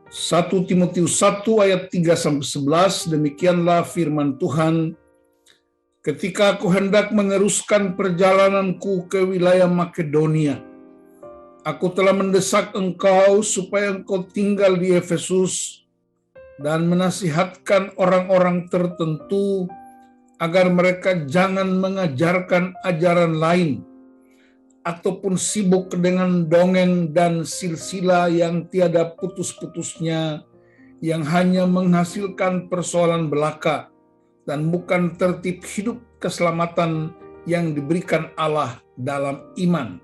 1 Timotius 1 ayat 3-11, demikianlah firman Tuhan. Ketika aku hendak meneruskan perjalananku ke wilayah Makedonia, aku telah mendesak engkau supaya engkau tinggal di Efesus dan menasihatkan orang-orang tertentu agar mereka jangan mengajarkan ajaran lain ataupun sibuk dengan dongeng dan silsilah yang tiada putus-putusnya, yang hanya menghasilkan persoalan belaka dan bukan tertib hidup keselamatan yang diberikan Allah dalam iman.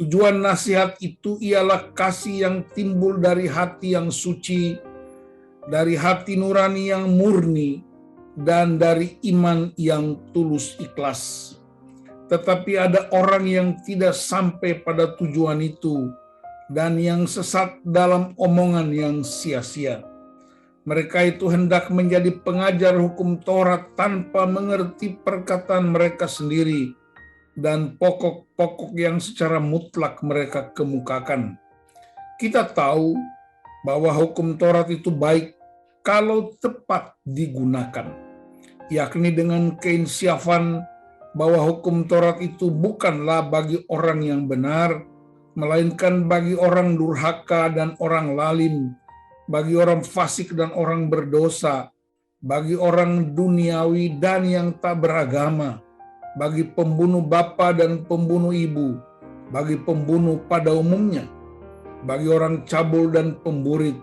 Tujuan nasihat itu ialah kasih yang timbul dari hati yang suci, dari hati nurani yang murni, dan dari iman yang tulus ikhlas. Tetapi ada orang yang tidak sampai pada tujuan itu dan yang sesat dalam omongan yang sia-sia. Mereka itu hendak menjadi pengajar hukum Taurat tanpa mengerti perkataan mereka sendiri dan pokok-pokok yang secara mutlak mereka kemukakan. Kita tahu bahwa hukum Taurat itu baik kalau tepat digunakan, yakni dengan keinsyafan bahwa hukum Taurat itu bukanlah bagi orang yang benar, melainkan bagi orang durhaka dan orang lalim, bagi orang fasik dan orang berdosa, bagi orang duniawi dan yang tak beragama, bagi pembunuh bapa dan pembunuh ibu, bagi pembunuh pada umumnya, bagi orang cabul dan pemburit,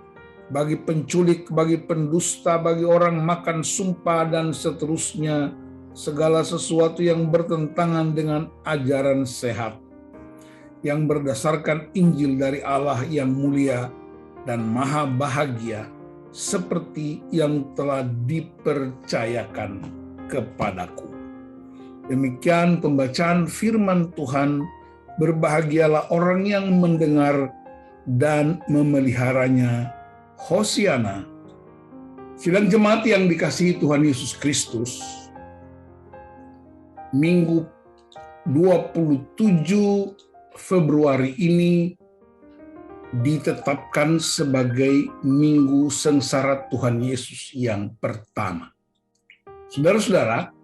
bagi penculik, bagi pendusta, bagi orang makan sumpah dan seterusnya, segala sesuatu yang bertentangan dengan ajaran sehat, yang berdasarkan Injil dari Allah yang mulia dan maha bahagia, seperti yang telah dipercayakan kepadaku. Demikian pembacaan firman Tuhan. Berbahagialah orang yang mendengar dan memeliharanya. Hosiana. Sidang jemaat yang dikasihi Tuhan Yesus Kristus, Minggu 27 Februari ini ditetapkan sebagai Minggu Sengsara Tuhan Yesus yang pertama. Saudara-saudara,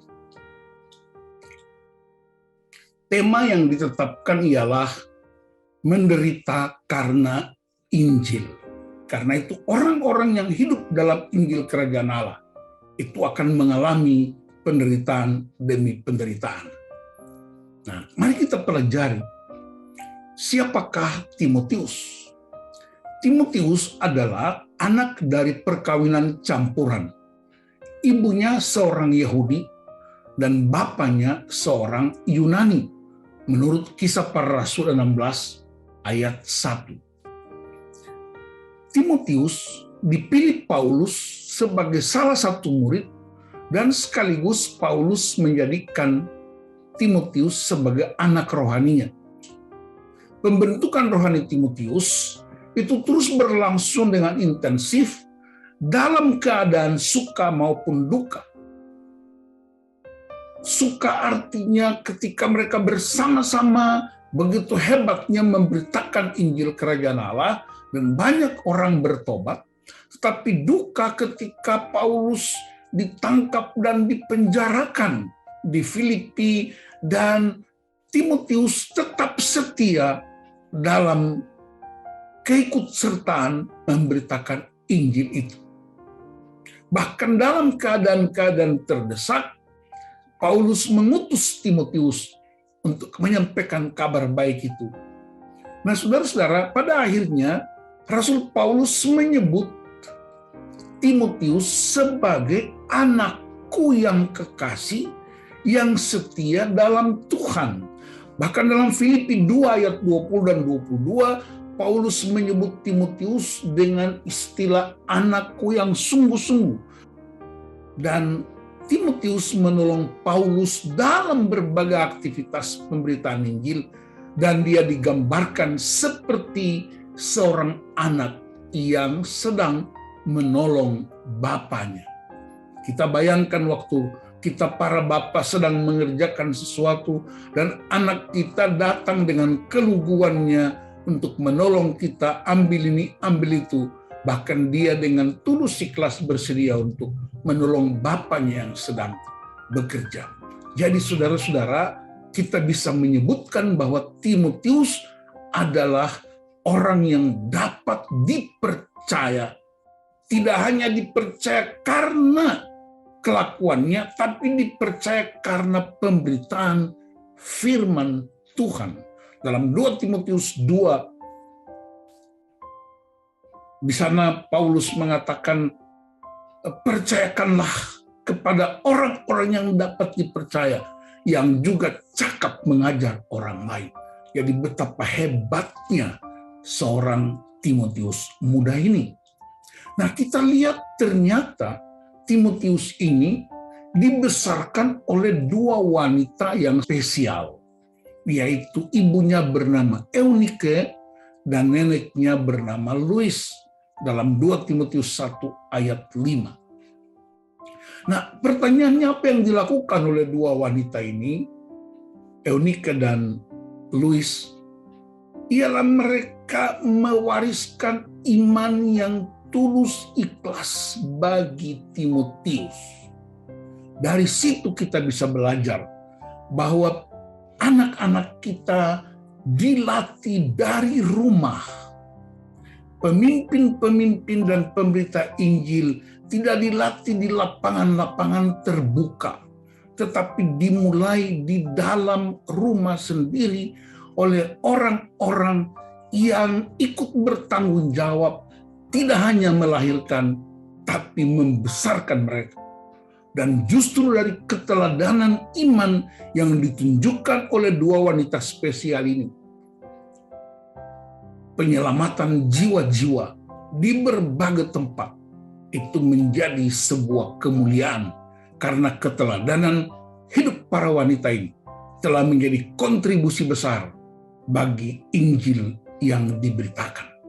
tema yang ditetapkan ialah menderita karena Injil. Karena itu orang-orang yang hidup dalam Injil Kerajaan Allah itu akan mengalami penderitaan demi penderitaan. Nah, mari kita pelajari siapakah Timotius. Timotius adalah anak dari perkawinan campuran. Ibunya seorang Yahudi dan bapaknya seorang Yunani, menurut Kisah Para Rasul 16 ayat 1. Timotius dipilih Paulus sebagai salah satu murid dan sekaligus Paulus menjadikan Timotius sebagai anak rohaninya. Pembentukan rohani Timotius itu terus berlangsung dengan intensif dalam keadaan suka maupun duka. Suka artinya ketika mereka bersama-sama begitu hebatnya memberitakan Injil Kerajaan Allah dan banyak orang bertobat. Tetapi duka ketika Paulus ditangkap dan dipenjarakan di Filipi dan Timotius tetap setia dalam keikutsertaan memberitakan Injil itu. Bahkan dalam keadaan-keadaan terdesak, Paulus mengutus Timotius untuk menyampaikan kabar baik itu. Nah, saudara-saudara, pada akhirnya Rasul Paulus menyebut Timotius sebagai anakku yang kekasih, yang setia dalam Tuhan. Bahkan dalam Filipi 2 ayat 20 dan 22, Paulus menyebut Timotius dengan istilah anakku yang sungguh-sungguh. Dan Timotius menolong Paulus dalam berbagai aktivitas pemberitaan Injil, dan dia digambarkan seperti seorang anak yang sedang menolong bapaknya. Kita bayangkan waktu kita para bapak sedang mengerjakan sesuatu dan anak kita datang dengan keluguannya untuk menolong kita, ambil ini, ambil itu. Bahkan dia dengan tulus ikhlas bersedia untuk menolong bapaknya yang sedang bekerja. Jadi saudara-saudara, kita bisa menyebutkan bahwa Timotius adalah orang yang dapat dipercaya. Tidak hanya dipercaya karena kelakuannya, tapi dipercaya karena pemberitaan firman Tuhan. Dalam 2 Timotius 2, di sana Paulus mengatakan, percayakanlah kepada orang-orang yang dapat dipercaya, yang juga cakap mengajar orang lain. Jadi betapa hebatnya seorang Timotius muda ini. Nah, kita lihat ternyata Timotius ini dibesarkan oleh dua wanita yang spesial, yaitu ibunya bernama Eunike dan neneknya bernama Lois, dalam 2 Timotius 1 ayat 5. Nah, pertanyaannya apa yang dilakukan oleh dua wanita ini, Eunike dan Lois? Ialah mereka mewariskan iman yang tulus ikhlas bagi Timotius. Dari situ kita bisa belajar bahwa anak-anak kita dilatih dari rumah. Pemimpin-pemimpin dan pemberita Injil tidak dilatih di lapangan-lapangan terbuka, tetapi dimulai di dalam rumah sendiri oleh orang-orang yang ikut bertanggung jawab, tidak hanya melahirkan, tapi membesarkan mereka. Dan justru dari keteladanan iman yang ditunjukkan oleh dua wanita spesial ini, penyelamatan jiwa-jiwa di berbagai tempat itu menjadi sebuah kemuliaan, karena keteladanan hidup para wanita ini telah menjadi kontribusi besar bagi Injil yang diberitakan.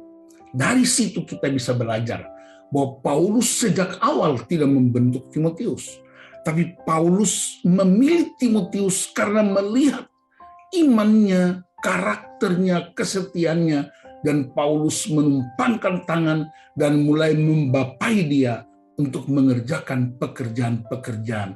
Dari situ kita bisa belajar bahwa Paulus sejak awal tidak membentuk Timotius, tapi Paulus memilih Timotius karena melihat imannya, karakternya, kesetiaannya, dan Paulus menumpangkan tangan dan mulai membapai dia untuk mengerjakan pekerjaan-pekerjaan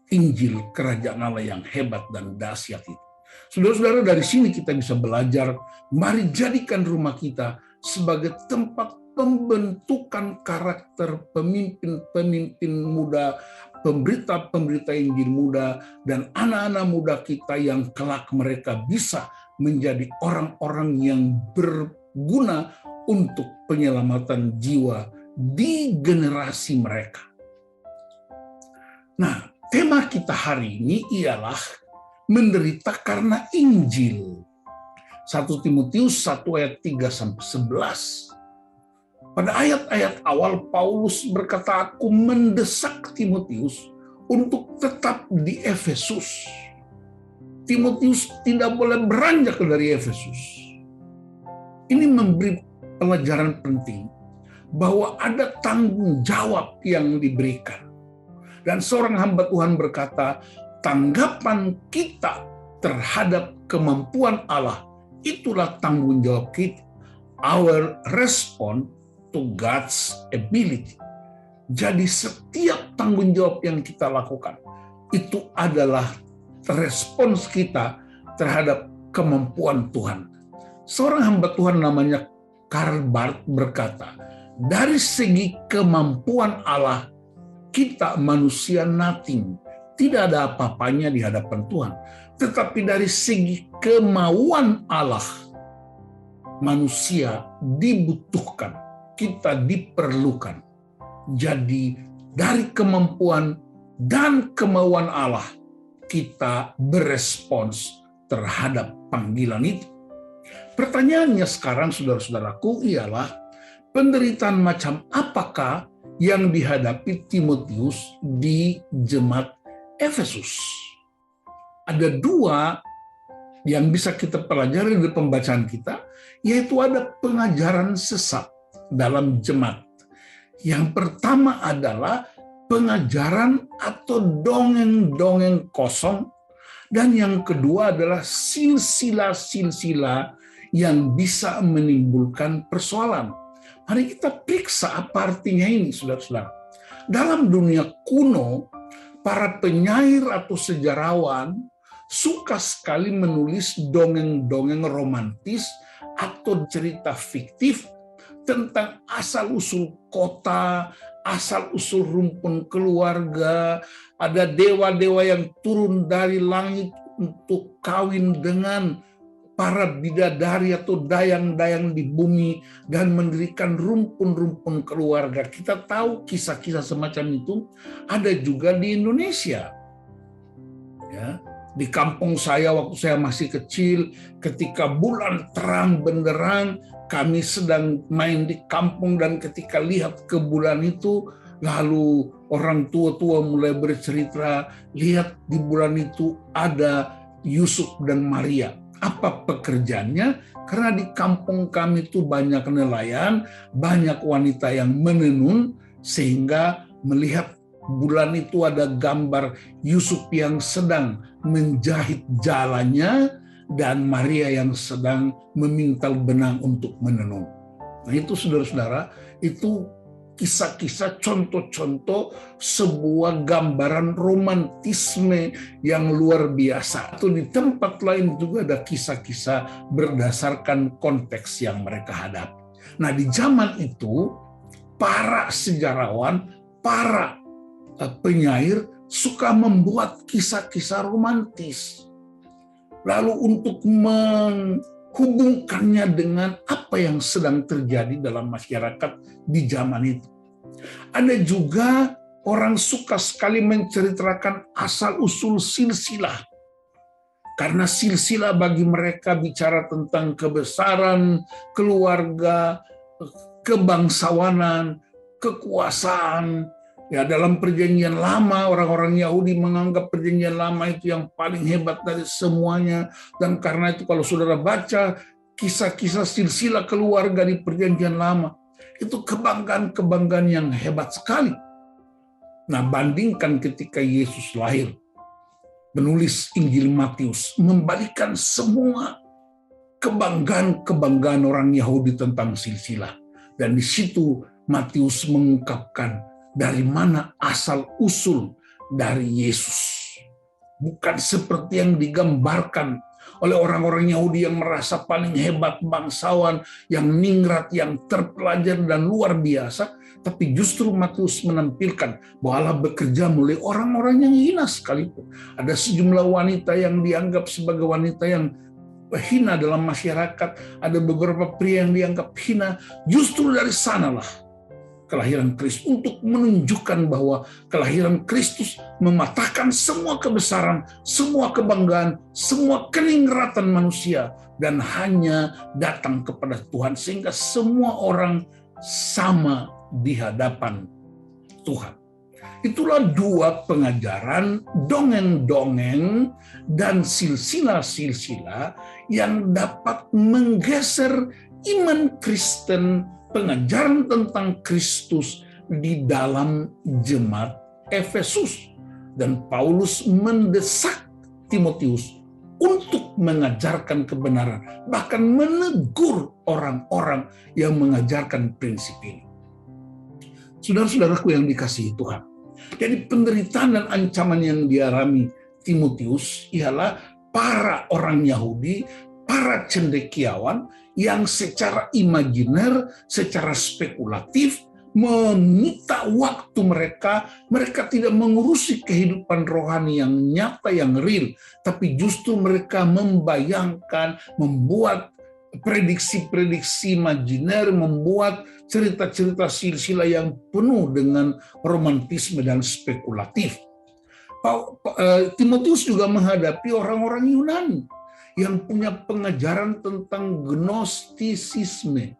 Injil Kerajaan Allah yang hebat dan dahsyat itu. Saudara-saudara, dari sini kita bisa belajar, mari jadikan rumah kita sebagai tempat pembentukan karakter pemimpin-pemimpin muda, pemberita-pemberita Injil muda, dan anak-anak muda kita yang kelak mereka bisa menjadi orang-orang yang berguna untuk penyelamatan jiwa di generasi mereka. Nah, tema kita hari ini ialah menderita karena Injil. 1 Timotius 1 ayat 3-11. Pada ayat-ayat awal Paulus berkata, aku mendesak Timotius untuk tetap di Efesus. Timotius tidak boleh beranjak dari Efesus. Ini memberi pelajaran penting bahwa ada tanggung jawab yang diberikan. Dan seorang hamba Tuhan berkata, tanggapan kita terhadap kemampuan Allah, itulah tanggung jawab kita. Our response to God's ability. Jadi setiap tanggung jawab yang kita lakukan, itu adalah respons kita terhadap kemampuan Tuhan. Seorang hamba Tuhan namanya Karl Barth berkata, dari segi kemampuan Allah, kita manusia nothing. Tidak ada apa-apanya di hadapan Tuhan. Tetapi dari segi kemauan Allah, manusia dibutuhkan, kita diperlukan. Jadi dari kemampuan dan kemauan Allah, kita berespons terhadap panggilan itu. Pertanyaannya sekarang, saudara-saudaraku, ialah penderitaan macam apakah yang dihadapi Timotius di jemaat Efesus? Ada dua yang bisa kita pelajari dari pembacaan kita, yaitu ada pengajaran sesat dalam jemaat. Yang pertama adalah pengajaran atau dongeng-dongeng kosong, dan yang kedua adalah silsilah-silsilah yang bisa menimbulkan persoalan. Mari kita periksa apa artinya ini, saudara-saudara. Dalam dunia kuno, para penyair atau sejarawan suka sekali menulis dongeng-dongeng romantis atau cerita fiktif tentang asal-usul kota, asal-usul rumpun keluarga, ada dewa-dewa yang turun dari langit untuk kawin dengan para bidadari atau dayang-dayang di bumi dan mendirikan rumpun-rumpun keluarga. Kita tahu kisah-kisah semacam itu ada juga di Indonesia. Ya, di kampung saya waktu saya masih kecil, ketika bulan terang benderang, kami sedang main di kampung dan ketika lihat ke bulan itu, lalu orang tua-tua mulai bercerita, lihat di bulan itu ada Yusuf dan Maria. Apa pekerjaannya? Karena di kampung kami itu banyak nelayan, banyak wanita yang menenun, sehingga melihat bulan itu ada gambar Yusuf yang sedang menjahit jalannya dan Maria yang sedang memintal benang untuk menenun. Nah itu saudara-saudara, itu kisah-kisah, contoh-contoh sebuah gambaran romantisme yang luar biasa. Atau di tempat lain juga ada kisah-kisah berdasarkan konteks yang mereka hadapi. Nah di zaman itu, para sejarawan, para penyair suka membuat kisah-kisah romantis. Lalu untuk menghubungkannya dengan apa yang sedang terjadi dalam masyarakat di zaman itu. Ada juga orang suka sekali menceritakan asal-usul silsilah. Karena silsilah bagi mereka bicara tentang kebesaran, keluarga, kebangsawanan, kekuasaan. Ya, dalam perjanjian lama, orang-orang Yahudi menganggap perjanjian lama itu yang paling hebat dari semuanya. Dan karena itu kalau saudara baca kisah-kisah silsilah keluarga di perjanjian lama, itu kebanggaan-kebanggaan yang hebat sekali. Nah, bandingkan ketika Yesus lahir, penulis Injil Matius membalikan semua kebanggaan-kebanggaan orang Yahudi tentang silsilah. Dan di situ Matius mengungkapkan dari mana asal-usul dari Yesus. Bukan seperti yang digambarkan oleh orang-orang Yahudi yang merasa paling hebat, bangsawan, yang ningrat, yang terpelajar dan luar biasa, tapi justru Matius menampilkan bahwa Allah bekerja melalui orang-orang yang hina sekalipun. Ada sejumlah wanita yang dianggap sebagai wanita yang hina dalam masyarakat, ada beberapa pria yang dianggap hina, justru dari sanalah kelahiran Kristus, untuk menunjukkan bahwa kelahiran Kristus mematahkan semua kebesaran, semua kebanggaan, semua keningratan manusia, dan hanya datang kepada Tuhan, sehingga semua orang sama di hadapan Tuhan. Itulah dua pengajaran dongeng-dongeng dan silsilah-silsilah yang dapat menggeser iman Kristen, pengajaran tentang Kristus di dalam jemaat Efesus. Dan Paulus mendesak Timotius untuk mengajarkan kebenaran, bahkan menegur orang-orang yang mengajarkan prinsip ini. Saudara-saudaraku yang dikasihi Tuhan, jadi penderitaan dan ancaman yang dialami Timotius ialah para orang Yahudi, para cendekiawan yang secara imajiner, secara spekulatif menyita waktu mereka. Mereka tidak mengurusi kehidupan rohani yang nyata, yang real, tapi justru mereka membayangkan, membuat prediksi-prediksi imajiner, membuat cerita-cerita silsilah yang penuh dengan romantisme dan spekulatif. Timotius juga menghadapi orang-orang Yunani yang punya pengajaran tentang gnostisisme.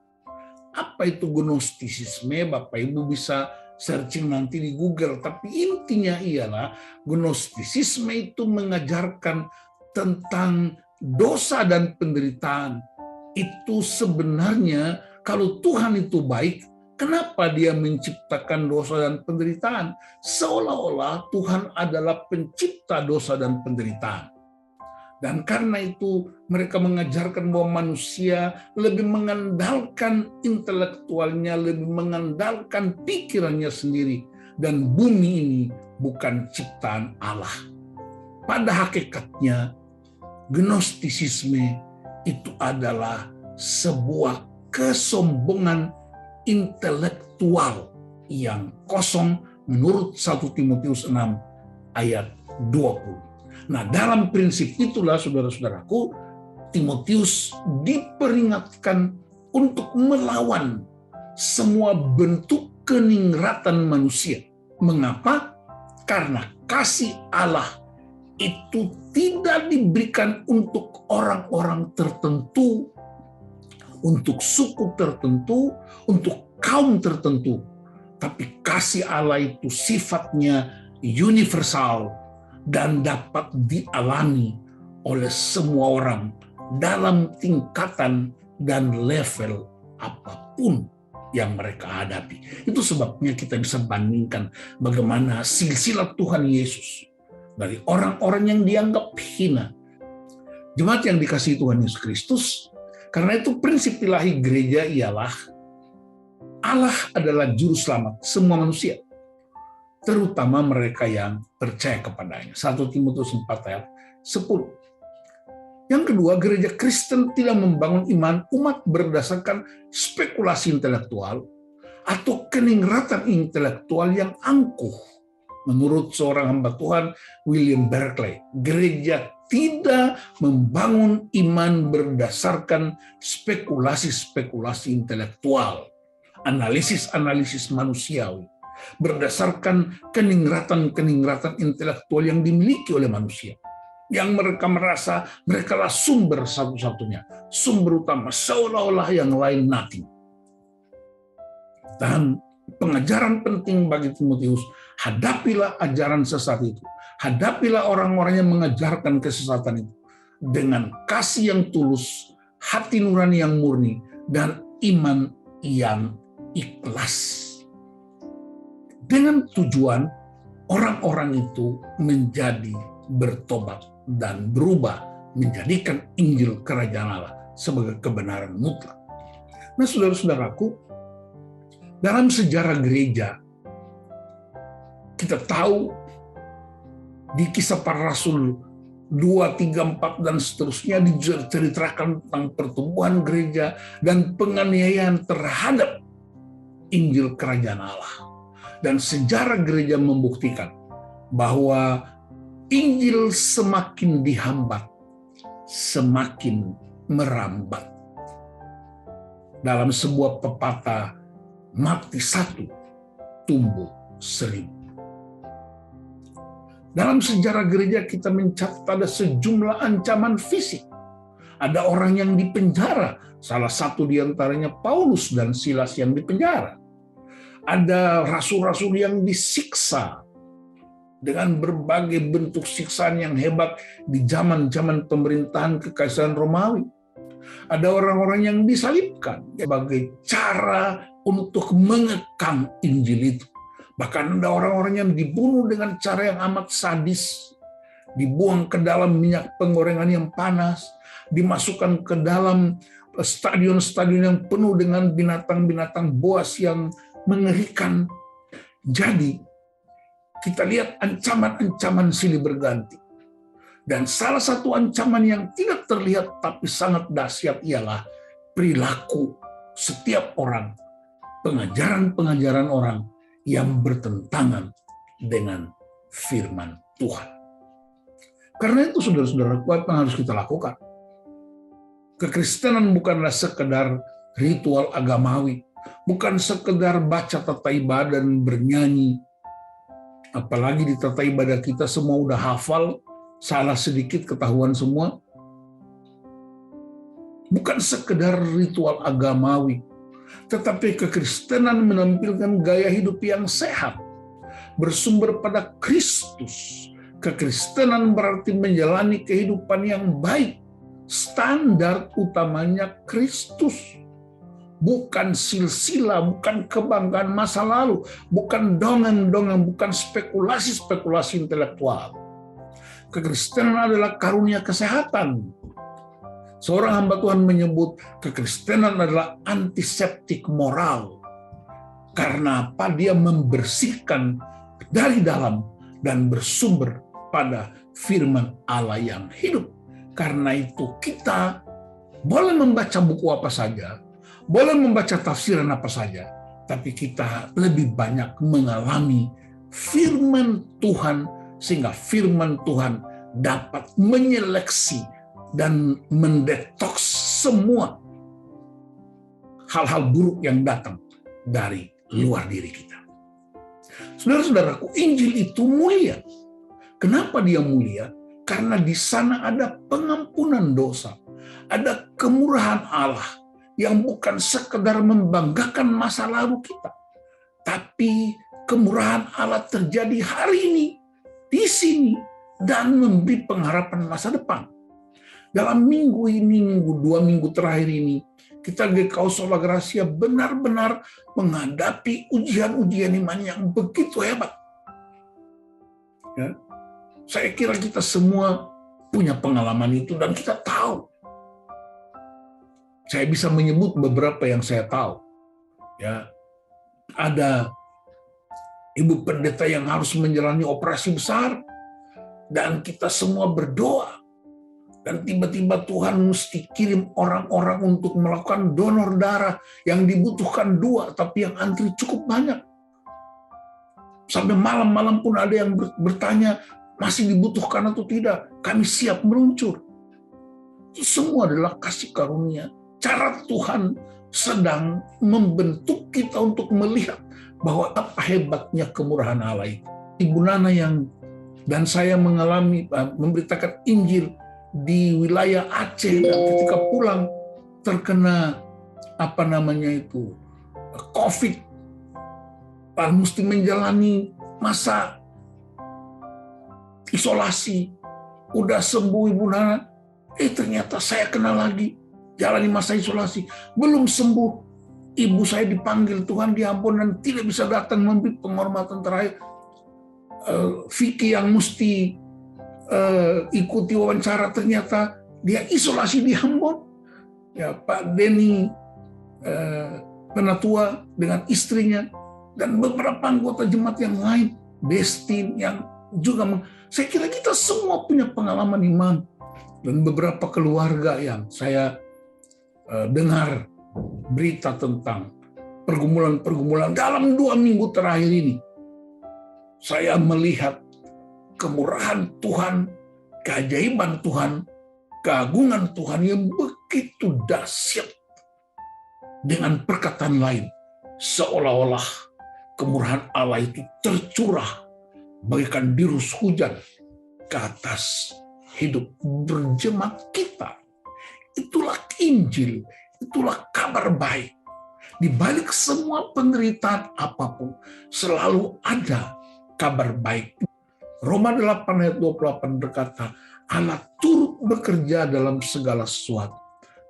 Apa itu gnostisisme? Bapak Ibu bisa searching nanti di Google. Tapi intinya ialah gnostisisme itu mengajarkan tentang dosa dan penderitaan. Itu sebenarnya kalau Tuhan itu baik, kenapa dia menciptakan dosa dan penderitaan? Seolah-olah Tuhan adalah pencipta dosa dan penderitaan. Dan karena itu mereka mengajarkan bahwa manusia lebih mengandalkan intelektualnya, lebih mengandalkan pikirannya sendiri. Dan bumi ini bukan ciptaan Allah. Pada hakikatnya, gnostisisme itu adalah sebuah kesombongan intelektual yang kosong menurut 1 Timotius 6 ayat 20. Nah, dalam prinsip itulah saudara-saudaraku, Timotius diperingatkan untuk melawan semua bentuk keningratan manusia. Mengapa? Karena kasih Allah itu tidak diberikan untuk orang-orang tertentu, untuk suku tertentu, untuk kaum tertentu. Tapi kasih Allah itu sifatnya universal dan dapat dialami oleh semua orang dalam tingkatan dan level apapun yang mereka hadapi. Itu sebabnya kita bisa bandingkan bagaimana silsilah Tuhan Yesus dari orang-orang yang dianggap hina. Jemaat yang dikasihi Tuhan Yesus Kristus, karena itu prinsip ilahi gereja ialah Allah adalah juru selamat semua manusia, terutama mereka yang percaya kepadanya. 1 Timotius 4 ayat 10. Yang kedua, gereja Kristen tidak membangun iman umat berdasarkan spekulasi intelektual atau keningratan intelektual yang angkuh. Menurut seorang hamba Tuhan, William Barclay, gereja tidak membangun iman berdasarkan spekulasi-spekulasi intelektual, analisis-analisis manusiawi, berdasarkan keningratan-keningratan intelektual yang dimiliki oleh manusia, yang mereka merasa mereka lah sumber satu-satunya, sumber utama, seolah-olah yang lain nothing. Dan pengajaran penting bagi Timotius, hadapilah ajaran sesat itu, hadapilah orang-orang yang mengajarkan kesesatan itu dengan kasih yang tulus, hati nurani yang murni, dan iman yang ikhlas. Dengan tujuan orang-orang itu menjadi bertobat dan berubah, menjadikan Injil Kerajaan Allah sebagai kebenaran mutlak. Nah, saudara-saudaraku, dalam sejarah gereja, kita tahu di Kisah Para Rasul 2, 3, 4, dan seterusnya diceritakan tentang pertumbuhan gereja dan penganiayaan terhadap Injil Kerajaan Allah. Dan sejarah gereja membuktikan bahwa Injil semakin dihambat, semakin merambat. Dalam sebuah pepatah, mati satu, tumbuh seribu. Dalam sejarah gereja kita mencatat ada sejumlah ancaman fisik. Ada orang yang dipenjara, salah satu diantaranya Paulus dan Silas yang dipenjara. Ada rasul-rasul yang disiksa dengan berbagai bentuk siksaan yang hebat di zaman-zaman pemerintahan Kekaisaran Romawi. Ada orang-orang yang disalibkan sebagai cara untuk mengekang Injil itu. Bahkan ada orang-orang yang dibunuh dengan cara yang amat sadis, dibuang ke dalam minyak penggorengan yang panas, dimasukkan ke dalam stadion-stadion yang penuh dengan binatang-binatang buas yang mengerikan. Jadi, kita lihat ancaman-ancaman silih berganti. Dan salah satu ancaman yang tidak terlihat tapi sangat dahsyat ialah perilaku setiap orang, pengajaran-pengajaran orang yang bertentangan dengan firman Tuhan. Karena itu, saudara-saudara, apa yang harus kita lakukan? Kekristenan bukanlah sekedar ritual agamawi, bukan sekedar baca tata ibadah dan bernyanyi. Apalagi di tata ibadah kita semua udah hafal, salah sedikit ketahuan semua. Bukan sekedar ritual agamawi, tetapi kekristenan menampilkan gaya hidup yang sehat, bersumber pada Kristus. Kekristenan berarti menjalani kehidupan yang baik, standar utamanya Kristus. Bukan silsilah, bukan kebanggaan masa lalu, bukan dongeng-dongeng, bukan spekulasi-spekulasi intelektual. Kekristenan adalah karunia kesehatan. Seorang hamba Tuhan menyebut kekristenan adalah antiseptik moral. Karena apa? Dia membersihkan dari dalam dan bersumber pada firman Allah yang hidup. Karena itu kita boleh membaca buku apa saja, boleh membaca tafsiran apa saja, tapi kita lebih banyak mengalami firman Tuhan, sehingga firman Tuhan dapat menyeleksi dan mendetoks semua hal-hal buruk yang datang dari luar diri kita. Saudara-saudaraku, Injil itu mulia. Kenapa dia mulia? Karena di sana ada pengampunan dosa, ada kemurahan Allah yang bukan sekedar membanggakan masa lalu kita, tapi kemurahan Allah terjadi hari ini, di sini, dan memberi pengharapan masa depan. Dalam minggu ini, dua minggu terakhir ini, kita GKU Sola Gracia benar-benar menghadapi ujian-ujian iman yang begitu hebat. Ya. Saya kira kita semua punya pengalaman itu dan kita tahu. Saya bisa menyebut beberapa yang saya tahu. Ya, ada ibu pendeta yang harus menjalani operasi besar dan kita semua berdoa. Dan tiba-tiba Tuhan mesti kirim orang-orang untuk melakukan donor darah yang dibutuhkan 2, tapi yang antri cukup banyak. Sampai malam-malam pun ada yang bertanya, masih dibutuhkan atau tidak? Kami siap meluncur. Itu semua adalah kasih karunia. Cara Tuhan sedang membentuk kita untuk melihat bahwa apa hebatnya kemurahan Allah itu. Ibu Nana yang dan saya mengalami, memberitakan Injil di wilayah Aceh, dan ketika pulang terkena COVID, dan mesti menjalani masa isolasi. Udah sembuh Ibu Nana, ternyata saya kena lagi, jalani masa isolasi, belum sembuh. Ibu saya dipanggil Tuhan diampun dan tidak bisa datang memberi penghormatan terakhir. Vicky yang mesti ikuti wawancara, ternyata dia isolasi di Ambon. Ya, Pak Denny Penatua dengan istrinya dan beberapa anggota jemaat yang lain, Destin yang juga saya kira kita semua punya pengalaman iman, dan beberapa keluarga yang saya dengar berita tentang pergumulan-pergumulan dalam 2 minggu terakhir ini. Saya melihat kemurahan Tuhan, keajaiban Tuhan, keagungan Tuhan yang begitu dahsyat. Dengan perkataan lain, seolah-olah kemurahan Allah itu tercurah bagaikan dirus hujan ke atas hidup berjemaat kita. Itulah Injil, itulah kabar baik. Di balik semua penderitaan apapun, selalu ada kabar baik. Roma 8 ayat 28 berkata, Allah turut bekerja dalam segala sesuatu,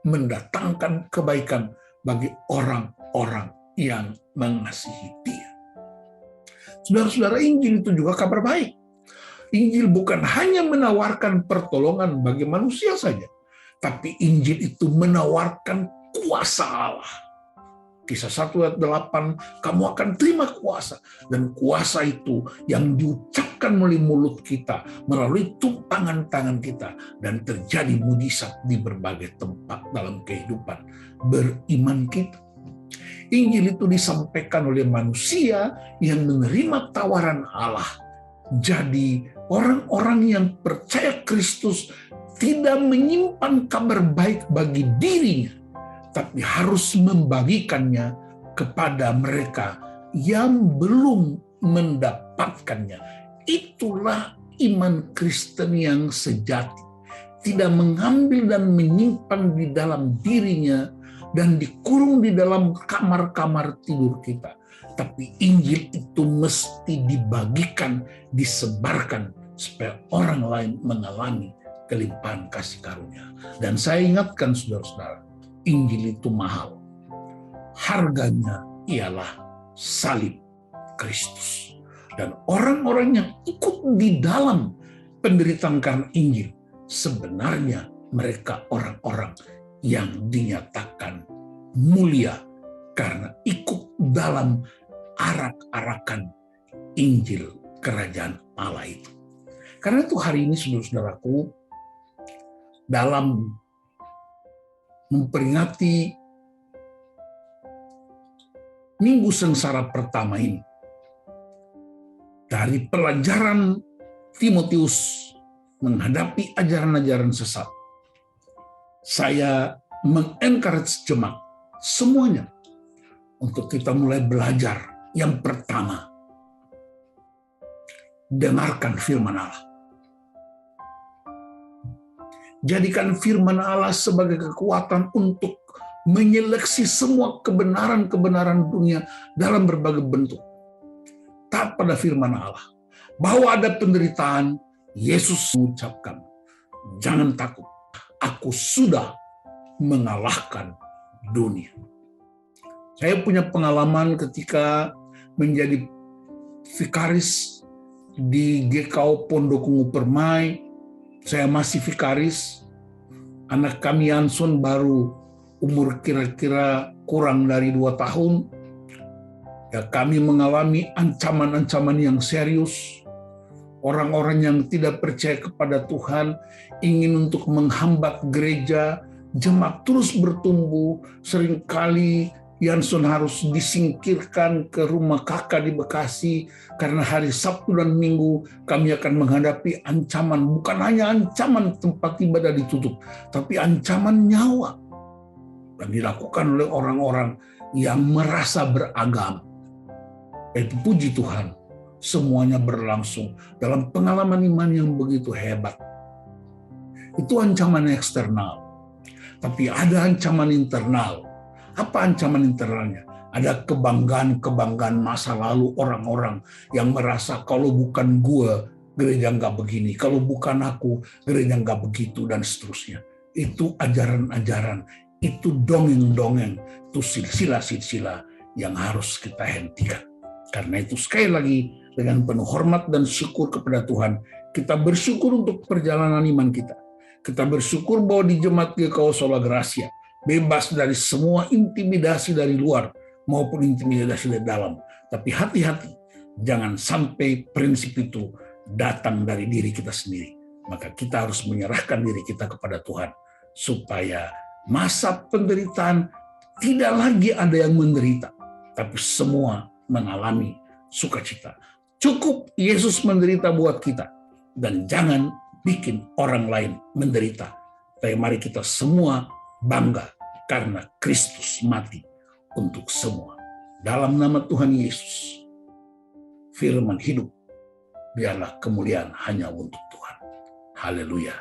mendatangkan kebaikan bagi orang-orang yang mengasihi Dia. Saudara-saudara, Injil itu juga kabar baik. Injil bukan hanya menawarkan pertolongan bagi manusia saja, tapi Injil itu menawarkan kuasa Allah. Kisah 1 ayat 8, kamu akan terima kuasa. Dan kuasa itu yang diucapkan melalui mulut kita, melalui tumpangan tangan kita, dan terjadi mujizat di berbagai tempat dalam kehidupan beriman kita. Injil itu disampaikan oleh manusia yang menerima tawaran Allah. Jadi orang-orang yang percaya Kristus tidak menyimpan kabar baik bagi dirinya, tapi harus membagikannya kepada mereka yang belum mendapatkannya. Itulah iman Kristen yang sejati. Tidak mengambil dan menyimpan di dalam dirinya dan dikurung di dalam kamar-kamar tidur kita. Tapi Injil itu mesti dibagikan, disebarkan, supaya orang lain mengalami kelimpahan kasih karunia. Dan saya ingatkan saudara-saudara, Injil itu mahal. Harganya ialah salib Kristus. Dan orang-orang yang ikut di dalam penderitaan karena Injil, sebenarnya mereka orang-orang yang dinyatakan mulia karena ikut dalam arak-arakan Injil kerajaan Allah itu. Karena itu hari ini saudara-saudaraku, dalam memperingati Minggu Sengsara pertama ini, dari pelajaran Timotius menghadapi ajaran-ajaran sesat, saya mengencourage jemaat semuanya untuk kita mulai belajar. Yang pertama, dengarkan firman Allah. Jadikan firman Allah sebagai kekuatan untuk menyeleksi semua kebenaran-kebenaran dunia dalam berbagai bentuk. Taat pada firman Allah. Bahwa ada penderitaan, Yesus mengucapkan, jangan takut, aku sudah mengalahkan dunia. Saya punya pengalaman ketika menjadi vikaris di GKO Pondokungu Permai. Saya masih vikaris, anak kami Yanson baru umur kira-kira kurang dari 2 tahun. Ya, kami mengalami ancaman-ancaman yang serius. Orang-orang yang tidak percaya kepada Tuhan ingin untuk menghambat gereja, jemaat terus bertumbuh. Seringkali Yanson harus disingkirkan ke rumah kakak di Bekasi karena hari Sabtu dan Minggu kami akan menghadapi ancaman, bukan hanya ancaman tempat ibadah ditutup, tapi ancaman nyawa. Dan dilakukan oleh orang-orang yang merasa beragama. Itu puji Tuhan, semuanya berlangsung dalam pengalaman iman yang begitu hebat. Itu ancaman eksternal. Tapi ada ancaman internal. Apa ancaman internalnya? Ada kebanggaan-kebanggaan masa lalu orang-orang yang merasa kalau bukan gua, gereja nggak begini. Kalau bukan aku, gereja nggak begitu, dan seterusnya. Itu ajaran-ajaran, itu dongeng-dongeng, itu silsilah-silsilah yang harus kita hentikan. Karena itu sekali lagi dengan penuh hormat dan syukur kepada Tuhan, kita bersyukur untuk perjalanan iman kita. Kita bersyukur bahwa di Jemaat GKO Sola Gracia bebas dari semua intimidasi dari luar maupun intimidasi dari dalam. Tapi hati-hati, jangan sampai prinsip itu datang dari diri kita sendiri. Maka kita harus menyerahkan diri kita kepada Tuhan supaya masa penderitaan tidak lagi ada yang menderita, tapi semua mengalami sukacita. Cukup Yesus menderita buat kita, dan jangan bikin orang lain menderita. Tapi mari kita semua bangga karena Kristus mati untuk semua. Dalam nama Tuhan Yesus, firman hidup, biarlah kemuliaan hanya untuk Tuhan. Haleluya.